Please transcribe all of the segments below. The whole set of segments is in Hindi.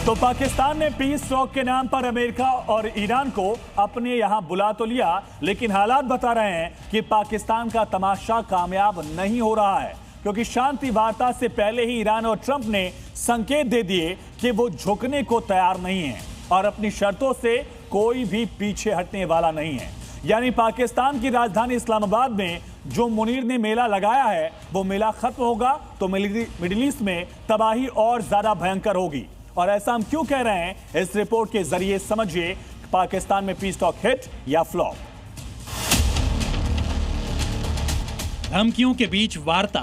तो पाकिस्तान ने पीस टॉक के नाम पर अमेरिका और ईरान को अपने यहां बुला तो लिया, लेकिन हालात बता रहे हैं कि पाकिस्तान का तमाशा कामयाब नहीं हो रहा है, क्योंकि शांति वार्ता से पहले ही ईरान और ट्रंप ने संकेत दे दिए कि वो झुकने को तैयार नहीं है और अपनी शर्तों से कोई भी पीछे हटने वाला नहीं है। यानी पाकिस्तान की राजधानी इस्लामाबाद में जो मुनीर ने मेला लगाया है, वो मेला खत्म होगा तो मिडिल ईस्ट में तबाही और ज्यादा भयंकर होगी। और ऐसा हम क्यों कह रहे हैं, इस रिपोर्ट के जरिए समझिए पाकिस्तान में पीस टॉक हिट या फ्लॉप। धमकियों के बीच वार्ता,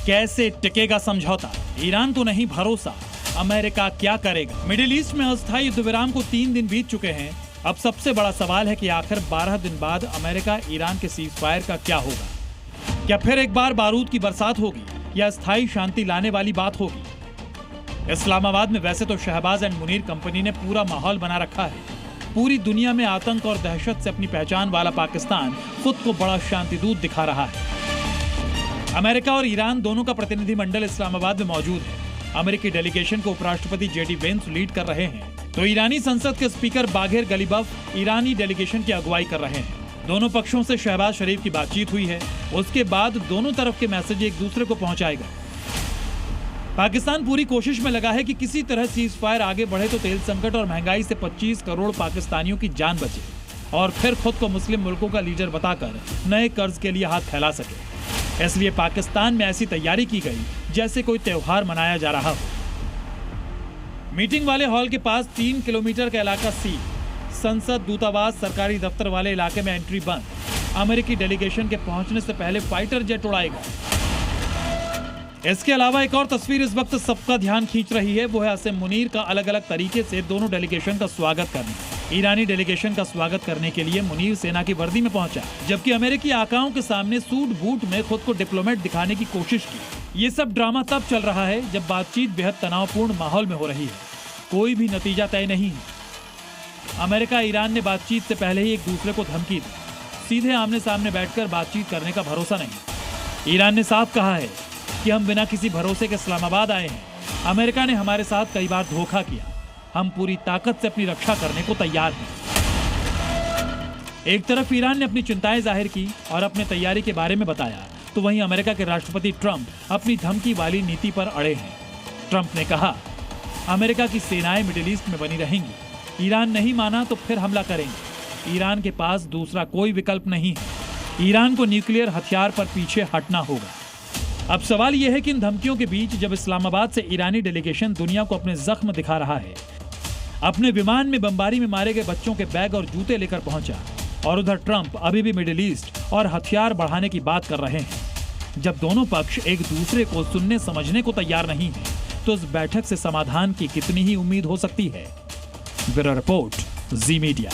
कैसे टिकेगा समझौता, ईरान को नहीं भरोसा, अमेरिका क्या करेगा। मिडिल ईस्ट में अस्थायी युद्ध विराम को 3 दिन बीत चुके हैं। अब सबसे बड़ा सवाल है कि आखिर 12 दिन बाद अमेरिका ईरान के सीज फायर का क्या होगा। क्या फिर एक बार बारूद की बरसात होगी या स्थायी शांति लाने वाली बात होगी। इस्लामाबाद में वैसे तो शहबाज एंड मुनीर कंपनी ने पूरा माहौल बना रखा है। पूरी दुनिया में आतंक और दहशत से अपनी पहचान वाला पाकिस्तान खुद को बड़ा शांतिदूत दिखा रहा है। अमेरिका और ईरान दोनों का प्रतिनिधिमंडल इस्लामाबाद में मौजूद है। अमेरिकी डेलीगेशन को उपराष्ट्रपति जेडी वेंस लीड कर रहे हैं, तो ईरानी संसद के स्पीकर बाघेर गलीबफ ईरानी डेलीगेशन की अगुवाई कर रहे हैं। दोनों पक्षों से शहबाज शरीफ की बातचीत हुई है। उसके बाद दोनों तरफ के मैसेज एक दूसरे को पहुंचाएगा। पाकिस्तान पूरी कोशिश में लगा है कि किसी तरह सीज फायर आगे बढ़े तो तेल संकट और महंगाई से 25 करोड़ पाकिस्तानियों की जान बचे और फिर खुद को मुस्लिम मुल्कों का लीडर बताकर नए कर्ज के लिए हाथ फैला सके। इसलिए पाकिस्तान में ऐसी तैयारी की गई जैसे कोई त्योहार मनाया जा रहा हो। मीटिंग वाले हॉल के पास 3 किलोमीटर का इलाका सील, संसद, दूतावास, सरकारी दफ्तर वाले इलाके में एंट्री बंद। अमेरिकी डेलीगेशन के पहुंचने से पहले फाइटर जेट उड़ाएगा। इसके अलावा एक और तस्वीर इस वक्त सबका ध्यान खींच रही है, वो है असीम मुनीर का अलग अलग तरीके से दोनों डेलीगेशन का स्वागत करना। ईरानी डेलीगेशन का स्वागत करने के लिए मुनीर सेना की वर्दी में पहुंचा, जबकि अमेरिकी आकाओं के सामने सूट बूट में खुद को डिप्लोमेट दिखाने की कोशिश की। ये सब ड्रामा तब चल रहा है जब बातचीत बेहद तनावपूर्ण माहौल में हो रही है। कोई भी नतीजा तय नहीं है। अमेरिका ईरान ने बातचीत से पहले ही एक दूसरे को धमकी दी। सीधे आमने सामने बैठकर बातचीत करने का भरोसा नहीं। ईरान ने साफ कहा है कि हम बिना किसी भरोसे के इस्लामाबाद आए हैं। अमेरिका ने हमारे साथ कई बार धोखा किया। हम पूरी ताकत से अपनी रक्षा करने को तैयार हैं। एक तरफ ईरान ने अपनी चिंताएं जाहिर की और अपने तैयारी के बारे में बताया, तो वहीं अमेरिका के राष्ट्रपति ट्रंप अपनी धमकी वाली नीति पर अड़े हैं। ट्रंप ने कहा, अमेरिका की सेनाएं मिडिल ईस्ट में बनी रहेंगी। ईरान नहीं माना तो फिर हमला करेंगे। ईरान के पास दूसरा कोई विकल्प नहीं है। ईरान को न्यूक्लियर हथियार पर पीछे हटना होगा। अब सवाल यह है कि इन धमकियों के बीच जब इस्लामाबाद से ईरानी डेलीगेशन दुनिया को अपने जख्म दिखा रहा है, अपने विमान में बमबारी में मारे गए बच्चों के बैग और जूते लेकर पहुंचा, और उधर ट्रंप अभी भी मिडिल ईस्ट और हथियार बढ़ाने की बात कर रहे हैं, जब दोनों पक्ष एक दूसरे को सुनने समझने को तैयार नहीं है, तो इस बैठक से समाधान की कितनी ही उम्मीद हो सकती है। ब्यूरो रिपोर्ट, जी मीडिया।